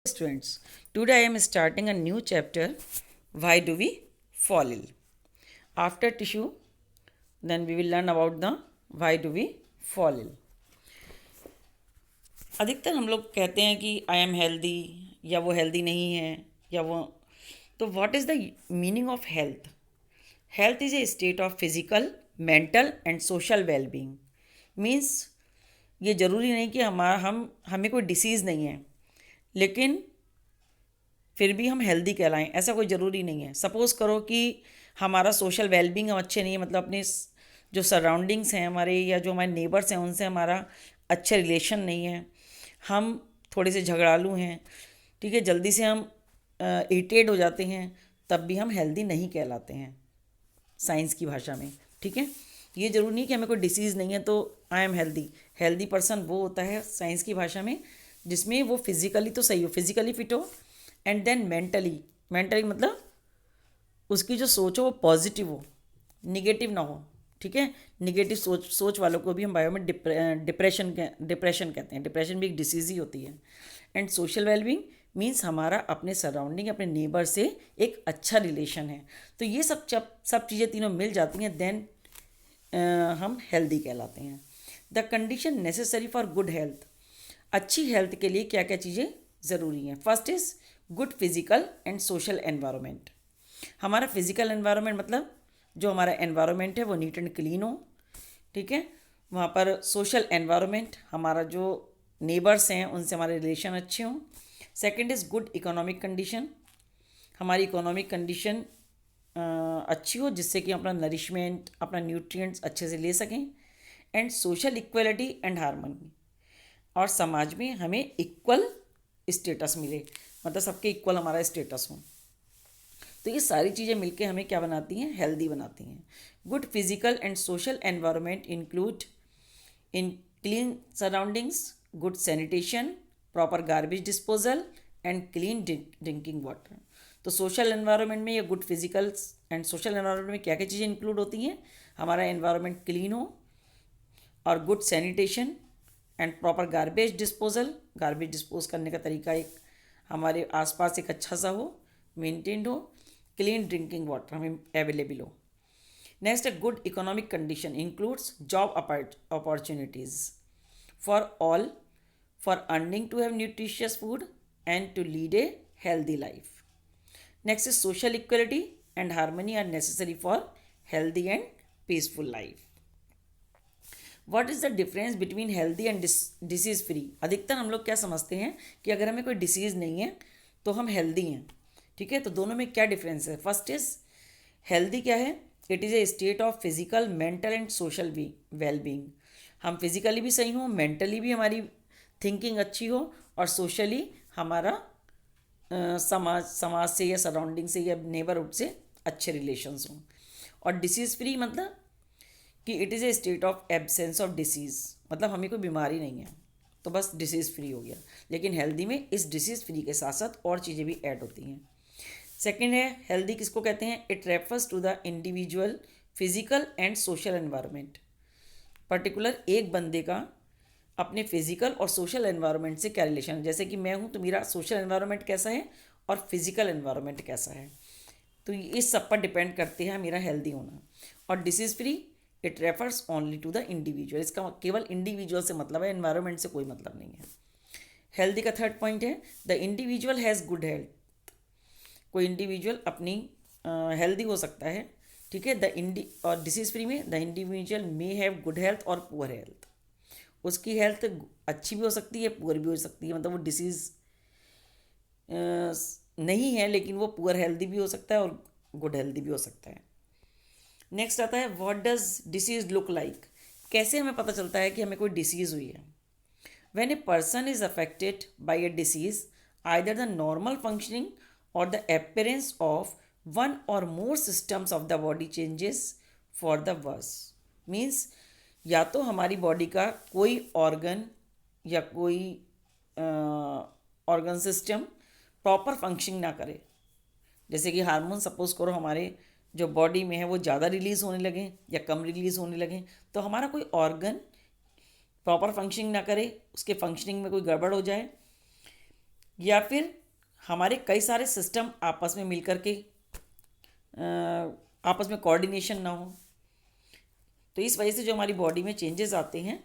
Students, today I am starting a new chapter. Why do we fall ill? After tissue, then we will learn about the why do we fall ill. अधिकतर हम लोग कहते हैं कि I am healthy या वो healthy नहीं है या वो तो what is the meaning of health? Health is a state of physical mental and social wellbeing. Means ये ज़रूरी नहीं कि हमें कोई डिसीज़ नहीं है, लेकिन फिर भी हम हेल्दी कहलाएं, ऐसा कोई ज़रूरी नहीं है। सपोज़ करो कि हमारा सोशल वेलबींग हम अच्छे नहीं है, मतलब अपने जो सराउंडिंग्स हैं हमारे या जो हमारे नेबर्स हैं उनसे हमारा अच्छा रिलेशन नहीं है, हम थोड़े से झगड़ालू हैं, ठीक है, जल्दी से हम इरिटेट हो जाते हैं, तब भी हम हेल्दी नहीं कहलाते हैं साइंस की भाषा में। ठीक है, ये ज़रूरी नहीं कि हमें कोई डिसीज़ नहीं है तो I am healthy. Healthy person वो होता है साइंस की भाषा में जिसमें वो फिज़िकली तो सही हो, फिज़िकली फिट हो, एंड देन मेंटली, मेंटली मतलब उसकी जो सोच हो वो पॉजिटिव हो, निगेटिव ना हो। ठीक है, निगेटिव सोच वालों को भी हम बायो में डिप्रेशन कहते हैं। डिप्रेशन भी एक डिसीज़ ही होती है। एंड सोशल वेलबींग मीन्स हमारा अपने सराउंडिंग, अपने नेबर से एक अच्छा रिलेशन है। तो ये सब चीज़ें तीनों मिल जाती हैं, देन हम हेल्दी कहलाते हैं। The condition necessary for good health. अच्छी हेल्थ के लिए क्या क्या चीज़ें ज़रूरी हैं? First is good physical and social environment. हमारा फिजिकल एनवायरनमेंट मतलब जो हमारा एनवायरनमेंट है वो नीट एंड क्लीन हो। ठीक है, वहाँ पर सोशल एनवायरनमेंट, हमारा जो नेबर्स हैं उनसे हमारे रिलेशन अच्छे हों। Second is good economic condition. हमारी इकोनॉमिक कंडीशन अच्छी हो जिससे कि अपना नरिशमेंट, अपना न्यूट्रिएंट्स अच्छे से ले सकें। And social equality and harmony, और समाज में हमें इक्वल स्टेटस मिले, मतलब सबके इक्वल हमारा स्टेटस हो। तो ये सारी चीज़ें मिलके हमें क्या बनाती हैं? हेल्दी बनाती हैं। Good physical and social environment include in clean surroundings, good sanitation, proper garbage disposal and clean drinking water. तो सोशल एनवायरनमेंट में या good physical and social environment में क्या क्या चीज़ें इंक्लूड होती हैं? हमारा एनवायरनमेंट क्लीन हो, और good sanitation and proper garbage disposal. Garbage dispose करने का तरीका एक हमारे आसपास एक अच्छा सा हो, मेंटेन्ड हो। क्लीन ड्रिंकिंग वाटर हमें अवेलेबल हो। नेक्स्ट है good economic condition includes job opportunities for all, for earning to have nutritious food and to lead a healthy life. Next is social equality and harmony are necessary for healthy and peaceful life. What is the difference between healthy and disease free? अधिकतर हम लोग क्या समझते हैं कि अगर हमें कोई डिसीज़ नहीं है तो हम हेल्दी हैं। ठीक है, तो दोनों में क्या डिफरेंस है? फर्स्ट इज हेल्दी क्या है? It is a state of physical mental and social wellbeing. हम फिजिकली भी सही हों, मेंटली भी हमारी थिंकिंग अच्छी हो, और सोशली हमारा समाज समाज से या सराउंडिंग से या नेबरहुड से अच्छे रिलेशंस हों। और डिसीज़ फ्री मतलब कि it is a state of absence of disease, मतलब हमें कोई बीमारी नहीं है तो बस डिसीज़ फ्री हो गया। लेकिन हेल्दी में इस डिसीज़ फ्री के साथ साथ और चीज़ें भी ऐड होती हैं। सेकेंड है हेल्दी किसको कहते हैं? It refers to the individual physical and social environment. Particular एक बंदे का अपने फिजिकल और सोशल एनवायरनमेंट से क्या रिलेशन है। जैसे कि मैं हूँ तो मेरा सोशल एनवायरनमेंट कैसा है और फिजिकल एनवायरनमेंट कैसा है, तो इस सब पर डिपेंड करते हैं मेरा हेल्दी होना। और disease free it refers only to the individual, इसका केवल इंडिविजुअल से मतलब है, एनवायरनमेंट से कोई मतलब नहीं है। हेल्दी का थर्ड पॉइंट है the individual has good health. कोई इंडिविजुअल अपनी हेल्दी हो सकता है, ठीक है, और डिसीज़ फ्री में the individual may have good health और पुअर हेल्थ। उसकी हेल्थ अच्छी भी हो सकती है, पुअर भी हो सकती है, मतलब वो डिसीज़ नहीं है लेकिन वो पुअर हेल्दी भी हो सकता है और गुड हेल्दी भी हो सकता है। नेक्स्ट आता है what does disease look like. कैसे हमें पता चलता है कि हमें कोई डिसीज़ हुई है? When a person is affected by a disease, either the normal functioning or the appearance of one or more systems of the body changes for the worse. Means या तो हमारी बॉडी का कोई ऑर्गन या कोई organ system proper functioning ना करे, जैसे कि हार्मोन सपोज करो हमारे जो बॉडी में है वो ज़्यादा रिलीज़ होने लगें या कम रिलीज़ होने लगें, तो हमारा कोई ऑर्गन प्रॉपर फंक्शनिंग ना करे, उसके फंक्शनिंग में कोई गड़बड़ हो जाए, या फिर हमारे कई सारे सिस्टम आपस में मिलकर के आपस में कोऑर्डिनेशन ना हो। तो इस वजह से जो हमारी बॉडी में चेंजेस आते हैं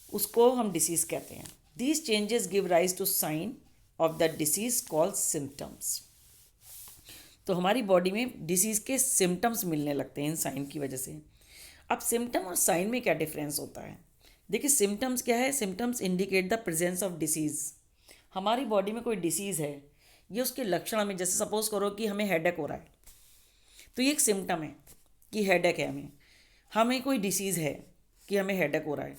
उसको हम डिसीज़ कहते हैं। These changes give rise to sign of the disease called symptoms. तो हमारी बॉडी में डिसीज़ के सिम्टम्स मिलने लगते हैं इन साइन की वजह से। अब सिम्टम और साइन में क्या डिफरेंस होता है? देखिए सिम्टम्स क्या है, symptoms indicate the presence of disease. हमारी बॉडी में कोई डिसीज़ है, ये उसके लक्षण हमें, जैसे सपोज करो कि हमें हेडेक हो रहा है, तो ये एक सिम्टम है कि हेडेक है हमें। हमें कोई डिसीज़ है कि हमें हेडेक हो रहा है,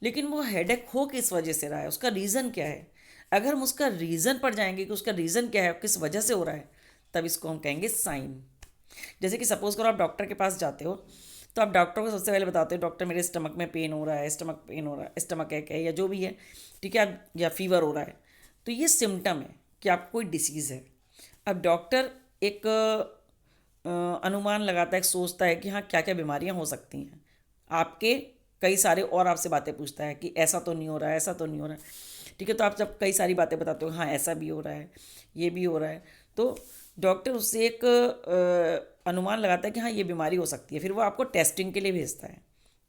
लेकिन वो हेडेक हो किस वजह से रहा है, उसका रीज़न क्या है। अगर हम उसका रीज़न पर जाएंगे कि उसका रीज़न क्या है, किस वजह से हो रहा है, तब इसको हम कहेंगे साइन। जैसे कि सपोज करो आप डॉक्टर के पास जाते हो, तो आप डॉक्टर को सबसे पहले बताते हो डॉक्टर मेरे स्टमक में पेन हो रहा है, स्टमक पेन हो रहा है, स्टमक एक है या जो भी है, ठीक है, या फीवर हो रहा है। तो ये सिम्टम है कि आपको कोई डिसीज़ है। अब डॉक्टर एक अनुमान लगाता है, सोचता है कि हाँ क्या क्या बीमारियाँ हो सकती हैं। आपके कई सारे और आपसे बातें पूछता है कि ऐसा तो नहीं हो रहा है, ऐसा तो नहीं हो रहा है, ठीक है। तो आप जब कई सारी बातें बताते हो, हाँ ऐसा भी हो रहा है, ये भी हो रहा है, तो डॉक्टर उससे एक अनुमान लगाता है कि हाँ ये बीमारी हो सकती है। फिर वो आपको टेस्टिंग के लिए भेजता है,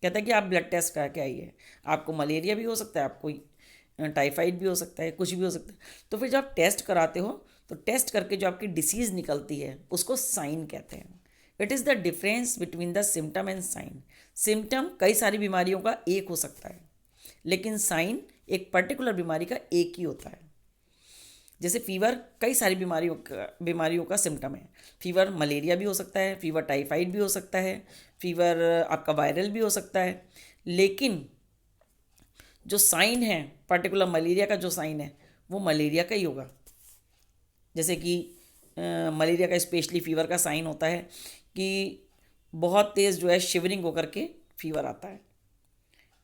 कहता है कि आप ब्लड टेस्ट करा के आइए, आपको मलेरिया भी हो सकता है, आपको टाइफाइड भी हो सकता है, कुछ भी हो सकता है। तो फिर जब आप टेस्ट कराते हो, तो टेस्ट करके जो आपकी डिसीज़ निकलती है उसको साइन कहते हैं। It is the difference between the symptom and sign. Symptom कई सारी बीमारियों का एक हो सकता है, लेकिन साइन एक पर्टिकुलर बीमारी का एक ही होता है। जैसे फीवर कई सारी बीमारियों का सिम्टम है। फीवर मलेरिया भी हो सकता है, फीवर टाइफाइड भी हो सकता है, फीवर आपका वायरल भी हो सकता है, लेकिन जो साइन है, पर्टिकुलर मलेरिया का जो साइन है वो मलेरिया का ही होगा। जैसे कि मलेरिया का स्पेशली फीवर का साइन होता है कि बहुत तेज़ जो है शिवरिंग होकर के फीवर आता है,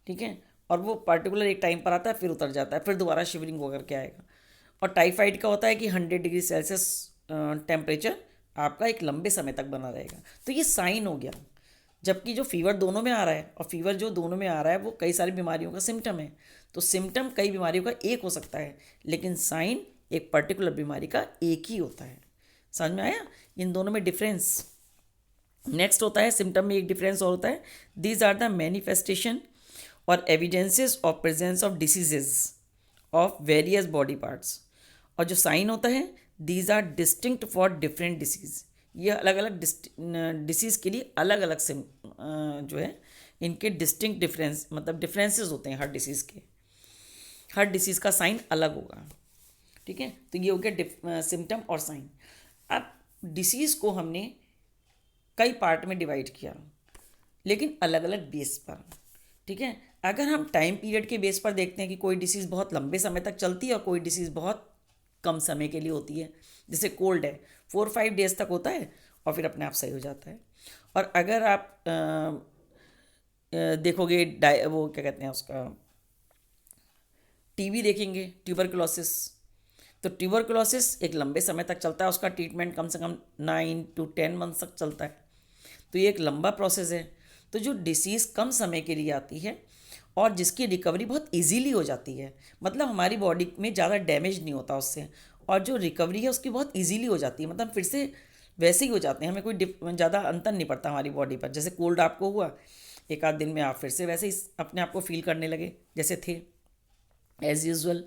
ठीक है, और वो पर्टिकुलर एक टाइम पर आता है, फिर उतर जाता है, फिर दोबारा शिवरिंग होकर के आएगा। और टाइफाइड का होता है कि 100 डिग्री सेल्सियस टेम्परेचर आपका एक लंबे समय तक बना रहेगा। तो ये साइन हो गया। जबकि जो फीवर दोनों में आ रहा है, और फीवर जो दोनों में आ रहा है वो कई सारी बीमारियों का सिम्टम है। तो सिम्टम कई बीमारियों का एक हो सकता है, लेकिन साइन एक पर्टिकुलर बीमारी का एक ही होता है। समझ में आया इन दोनों में डिफरेंस? नेक्स्ट होता है, सिम्टम में एक डिफरेंस और होता है, दीज आर द मैनिफेस्टेशन और evidences of presence of diseases of various body parts. और जो साइन होता है, these are distinct for different disease. ये अलग अलग डिसीज़ के लिए अलग अलग सिम जो है इनके डिस्टिंक्ट डिफरेंस, मतलब डिफरेंसेस होते हैं हर डिसीज़ के। हर डिसीज़ का साइन अलग होगा, ठीक है। तो ये हो गया सिम्टम और साइन। अब डिसीज़ को हमने कई पार्ट में डिवाइड किया, लेकिन अलग अलग बेस पर, ठीक है। अगर हम टाइम पीरियड के बेस पर देखते हैं कि कोई डिसीज़ बहुत लंबे समय तक चलती है और कोई डिसीज़ बहुत कम समय के लिए होती है। जैसे कोल्ड है, 4-5 डेज तक होता है और फिर अपने आप सही हो जाता है। और अगर आप देखोगे वो क्या कहते हैं उसका, टीबी देखेंगे, ट्यूबरकुलोसिस, तो ट्यूबरकुलोसिस एक लंबे समय तक चलता है, उसका ट्रीटमेंट कम से कम 9 to 10 मंथ तक चलता है। तो ये एक लंबा प्रोसेस है। तो जो डिसीज़ कम समय के लिए आती है और जिसकी रिकवरी बहुत इजीली हो जाती है, मतलब हमारी बॉडी में ज़्यादा डैमेज नहीं होता उससे, और जो रिकवरी है उसकी बहुत इजीली हो जाती है, मतलब फिर से वैसे ही हो जाते हैं, हमें कोई ज़्यादा अंतर नहीं पड़ता हमारी बॉडी पर। जैसे कोल्ड आपको हुआ, एक आध दिन में आप फिर से वैसे ही अपने आप को फील करने लगे जैसे थे एज़ यूजुअल।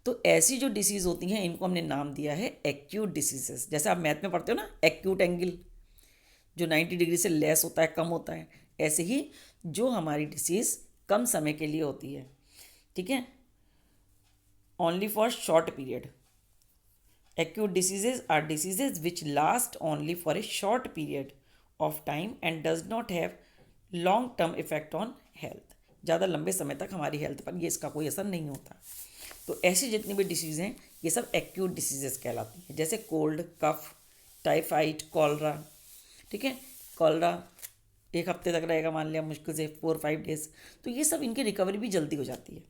तो ऐसी जो डिसीज़ होती हैं इनको हमने नाम दिया है एक्यूट डिसीजेस। जैसे आप मैथ में पढ़ते हो ना, एक्यूट एंगल जो 90 डिग्री से लेस होता है, कम होता है, ऐसे ही जो हमारी डिसीज़ कम समय के लिए होती है, ठीक है, only for short period. Acute diseases are diseases which last only for a short period of time and does not have long term effect on health. ज़्यादा लंबे समय तक हमारी हेल्थ पर ये इसका कोई असर नहीं होता। तो ऐसी जितनी भी डिसीज़ हैं ये सब एक्यूट डिसीजेस कहलाती हैं। जैसे कोल्ड, कफ, टाइफाइड, कॉलरा, ठीक है, कॉलरा 1 हफ्ते तक रहेगा, मान लिया मुश्किल से 4-5 डेज। तो ये सब इनकी रिकवरी भी जल्दी हो जाती है,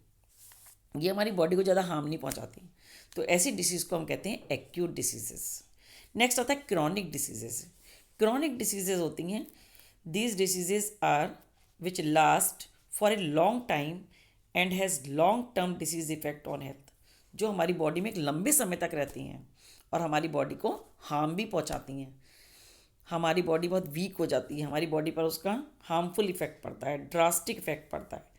ये हमारी बॉडी को ज़्यादा हार्म नहीं पहुंचाती। तो ऐसी डिसीज़ को हम कहते हैं एक्यूट डिसीजेस। नेक्स्ट आता है क्रॉनिक डिसीजेस। क्रॉनिक डिसीजेज होती हैं, these diseases are which last for a long time and has long term disease effect on health. जो हमारी बॉडी में एक लंबे समय तक रहती हैं और हमारी बॉडी को हार्म भी पहुंचाती हैं। हमारी बॉडी बहुत वीक हो जाती है, हमारी बॉडी पर उसका हार्मफुल इफेक्ट पड़ता है, ड्रास्टिक इफेक्ट पड़ता है।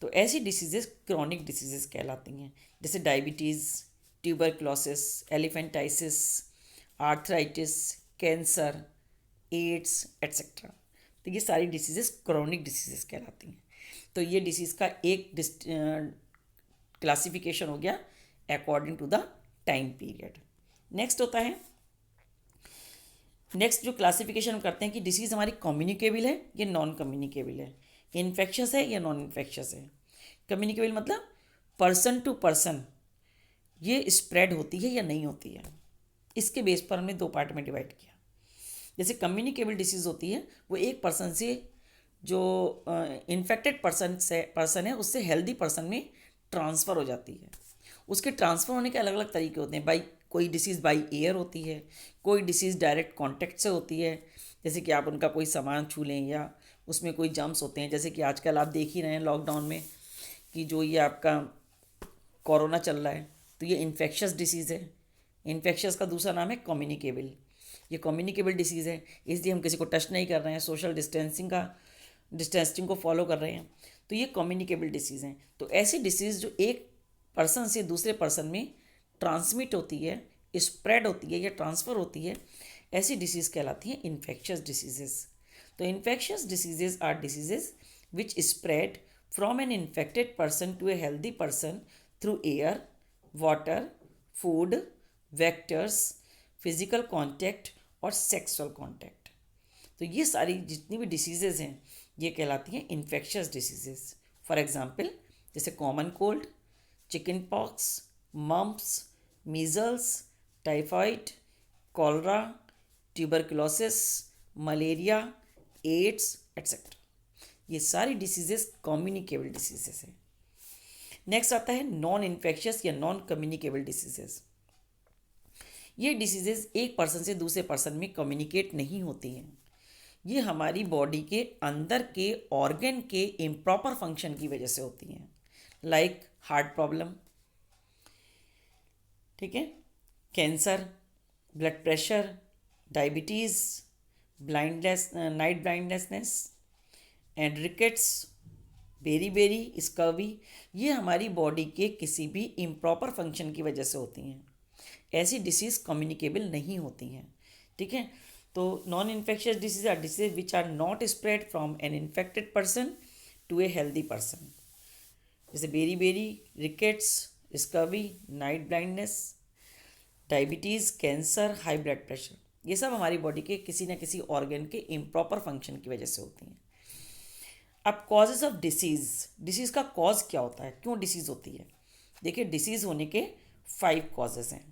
तो ऐसी डिसीजेस क्रॉनिक डिसीजेस कहलाती हैं, जैसे diabetes, tuberculosis, elephantiasis, arthritis, cancer, AIDS et cetera. तो ये सारी डिसीजेस क्रॉनिक डिसीजेस कहलाती हैं। तो ये डिसीज़ का एक क्लासिफिकेशन हो गया according to the time period. Next होता है, नेक्स्ट जो क्लासिफिकेशन हम करते हैं कि डिसीज़ हमारी कम्युनिकेबल है या नॉन कम्युनिकेबल है, इन्फेक्शस है या नॉन इन्फेक्शस है। कम्युनिकेबल मतलब पर्सन टू पर्सन ये स्प्रेड होती है या नहीं होती है, इसके बेस पर हमने 2 पार्ट में डिवाइड किया। जैसे कम्युनिकेबल डिसीज़ होती है वो एक पर्सन से जो इन्फेक्टेड पर्सन है उससे हेल्दी पर्सन में ट्रांसफ़र हो जाती है। उसके ट्रांसफ़र होने के अलग अलग तरीके होते हैं। बाई कोई डिसीज़ बाई एयर होती है, कोई डिसीज़ डायरेक्ट कांटेक्ट से होती है, जैसे कि आप उनका कोई सामान छू लें या उसमें कोई जर्म्स होते हैं। जैसे कि आजकल आप देख ही रहे हैं लॉकडाउन में कि जो ये आपका कोरोना चल रहा है, तो ये इन्फेक्शस डिसीज़ है। इन्फेक्शस का दूसरा नाम है कम्युनिकेबल। ये कम्युनिकेबल डिसीज़ है, इसलिए हम किसी को टच नहीं कर रहे हैं, सोशल डिस्टेंसिंग को फॉलो कर रहे हैं। तो ये कम्युनिकेबल डिसीज़ हैं। तो ऐसी डिसीज़ जो एक पर्सन से दूसरे पर्सन में ट्रांसमिट होती है, स्प्रेड होती है या ट्रांसफ़र होती है, ऐसी डिसीज़ कहलाती हैं इन्फेक्शस डिसीजेस। तो infectious diseases are diseases which spread from an infected person to a healthy person through air, water, food, vectors, physical contact और सेक्सुअल कॉन्टैक्ट। तो ये सारी जितनी भी डिसीजेज़ हैं ये कहलाती हैं इन्फेक्शस डिसीजेस। फॉर एग्जांपल जैसे common cold, chicken pox, mumps, measles, typhoid, cholera, tuberculosis, malaria, AIDS et cetera. ये सारी डिसीजेस कम्युनिकेबल डिसीजेस हैं। नेक्स्ट आता है नॉन इन्फेक्शियस या नॉन कम्युनिकेबल डिसीजेस। ये डिसीजेस एक पर्सन से दूसरे पर्सन में कम्युनिकेट नहीं होती हैं। ये हमारी बॉडी के अंदर के ऑर्गन के इम्प्रॉपर फंक्शन की वजह से होती हैं, लाइक हार्ट प्रॉब्लम, ठीक है, cancer, blood pressure, diabetes, night blindness and rickets, beriberi scurvy. ये हमारी बॉडी के किसी भी इम्प्रॉपर फंक्शन की वजह से होती हैं। ऐसी डिसीज़ कम्युनिकेबल नहीं होती हैं, ठीक है। तो non infectious disease are disease which are not spread from an infected person to a healthy person, जैसे beri, rickets, scurvy, night blindness, diabetes, cancer, high blood pressure. ये सब हमारी बॉडी के किसी न किसी ऑर्गन के इम्प्रॉपर फंक्शन की वजह से होती हैं। अब कॉजेज़ ऑफ डिसीज़ का कॉज क्या होता है, क्यों डिसीज़ होती है। देखिए डिसीज़ होने के 5 कॉजेज़ हैं।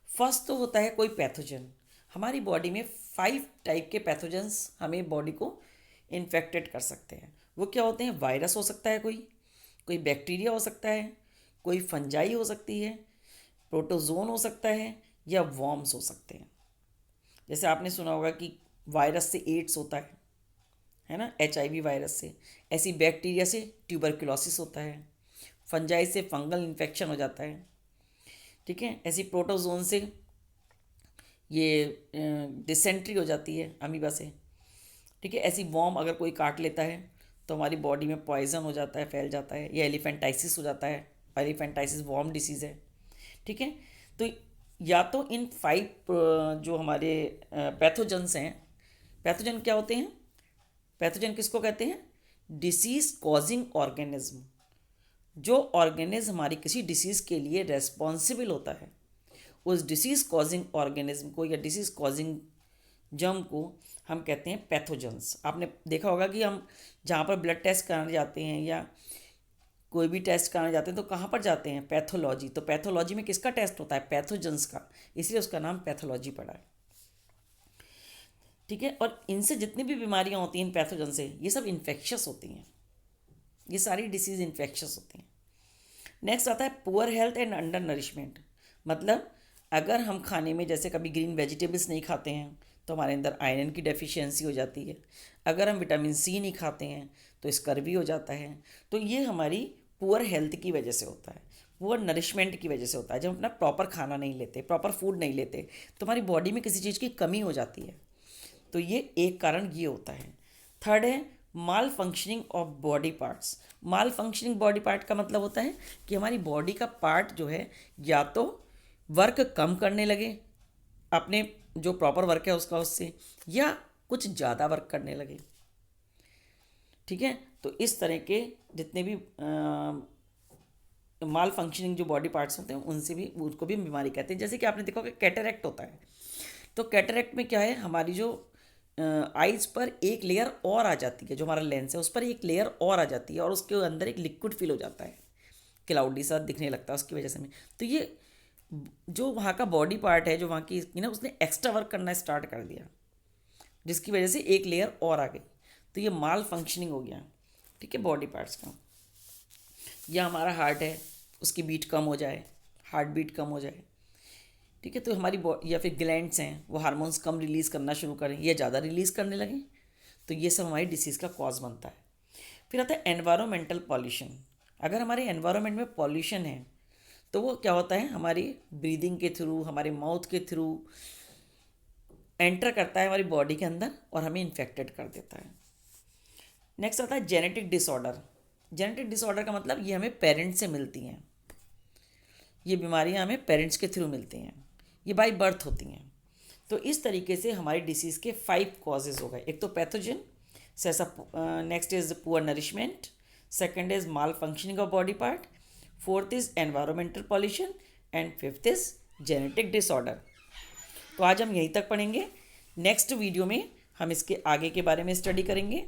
फर्स्ट तो होता है कोई पैथोजन। हमारी बॉडी में 5 टाइप के पैथोजन्स हमें बॉडी को इन्फेक्टेड कर सकते हैं। वो क्या होते हैं, वायरस हो सकता है, कोई बैक्टीरिया हो सकता है, कोई फंजाई हो सकती है, प्रोटोजोन हो सकता है या वॉर्म्स हो सकते हैं। जैसे आपने सुना होगा कि वायरस से एड्स होता है ना, HIV वायरस से। ऐसी बैक्टीरिया से ट्यूबरकुलोसिस होता है, फंजाई से फंगल इन्फेक्शन हो जाता है, ठीक है। ऐसी प्रोटोजोन से ये डिसेंट्री हो जाती है अमीबा से, ठीक है। ऐसी वॉर्म अगर कोई काट लेता है तो हमारी बॉडी में पॉइजन हो जाता है, फैल जाता है, या एलिफेंटाइसिस हो जाता है। एलिफेंटाइसिस वॉर्म डिसीज़ है, ठीक है। तो या तो इन 5 जो हमारे पैथोजन्स हैं, पैथोजन क्या होते हैं, पैथोजन किसको कहते हैं, डिसीज़ कॉजिंग ऑर्गेनिज्म। जो ऑर्गेनिज्म हमारी किसी डिसीज़ के लिए रेस्पॉन्सिबल होता है, उस डिसीज़ कॉजिंग ऑर्गेनिज्म को या डिसीज़ कॉजिंग जर्म को हम कहते हैं पैथोजन्स। आपने देखा होगा कि हम जहाँ पर ब्लड टेस्ट कराने जाते हैं या कोई भी टेस्ट कराने जाते हैं तो कहाँ पर जाते हैं, पैथोलॉजी। तो पैथोलॉजी में किसका टेस्ट होता है, पैथोजन्स का, इसलिए उसका नाम पैथोलॉजी पड़ा है, ठीक है। और इनसे जितनी भी बीमारियाँ होती हैं इन पैथोजन से, ये सब इन्फेक्शस होती हैं। ये सारी डिसीज़ इन्फेक्शस होती हैं। नेक्स्ट आता है poor health and under nourishment. मतलब अगर हम खाने में जैसे कभी ग्रीन वेजिटेबल्स नहीं खाते हैं तो हमारे अंदर आयरन की डेफिशिएंसी हो जाती है। अगर हम विटामिन C नहीं खाते हैं तो स्कर्वी हो जाता है। तो ये हमारी पुअर हेल्थ की वजह से होता है। वो नरिशमेंट की वजह से होता है। जब हम अपना प्रॉपर खाना नहीं लेते, प्रॉपर फूड नहीं लेते, तो हमारी बॉडी में किसी चीज़ की कमी हो जाती है। तो ये एक कारण ये होता है। थर्ड है malfunctioning of body parts. Malfunctioning body part का मतलब होता है कि हमारी बॉडी का पार्ट जो है या तो वर्क कम करने लगे अपने जो प्रॉपर वर्क है उसका उससे, या कुछ ज़्यादा वर्क करने लगे। ठीक है, तो इस तरह के जितने भी माल फंक्शनिंग जो बॉडी पार्ट्स होते हैं उनसे भी, उसको भी हम बीमारी कहते हैं। जैसे कि आपने देखा होगा कैटरेक्ट होता है, तो कैटरेक्ट में क्या है, हमारी जो आइज पर एक लेयर और आ जाती है, जो हमारा लेंस है उस पर एक लेयर और आ जाती है और उसके अंदर एक लिक्विड फील हो जाता है, क्लाउडी सा दिखने लगता है उसकी वजह से में। तो ये जो वहाँ का बॉडी पार्ट है, जो वहाँ की स्किन है, उसने एक्स्ट्रा वर्क करना स्टार्ट कर दिया, जिसकी वजह से एक लेयर और आ गई। तो ये माल फंक्शनिंग हो गया। ठीक है, बॉडी पार्ट्स का। या हमारा हार्ट है, उसकी बीट कम हो जाए, हार्ट बीट कम हो जाए। ठीक है, तो हमारी या फिर ग्लैंड्स हैं वो हार्मोन्स कम रिलीज़ करना शुरू करें या ज़्यादा रिलीज़ करने लगें, तो ये सब हमारी डिसीज़ का कॉज बनता है। फिर आता है एनवायरमेंटल पॉल्यूशन। अगर हमारे एनवायरनमेंट में पॉल्यूशन है तो वो क्या होता है, हमारी ब्रीदिंग के थ्रू, हमारे माउथ के थ्रू एंटर करता है हमारी बॉडी के अंदर और हमें इन्फेक्टेड कर देता है। नेक्स्ट आता है जेनेटिक डिसऑर्डर। जेनेटिक डिसऑर्डर का मतलब ये हमें पेरेंट्स से मिलती हैं, ये बीमारियां हमें पेरेंट्स के थ्रू मिलती हैं, ये बाय बर्थ होती हैं। तो इस तरीके से हमारी डिसीज़ के 5 कॉजेज़ हो गए। एक तो pathogen, next is poor nourishment, second is mall functioning of body part, fourth is environmental pollution and fifth is genetic disorder. तो आज हम यहीं तक पढ़ेंगे। नेक्स्ट वीडियो में हम इसके आगे के बारे में स्टडी करेंगे।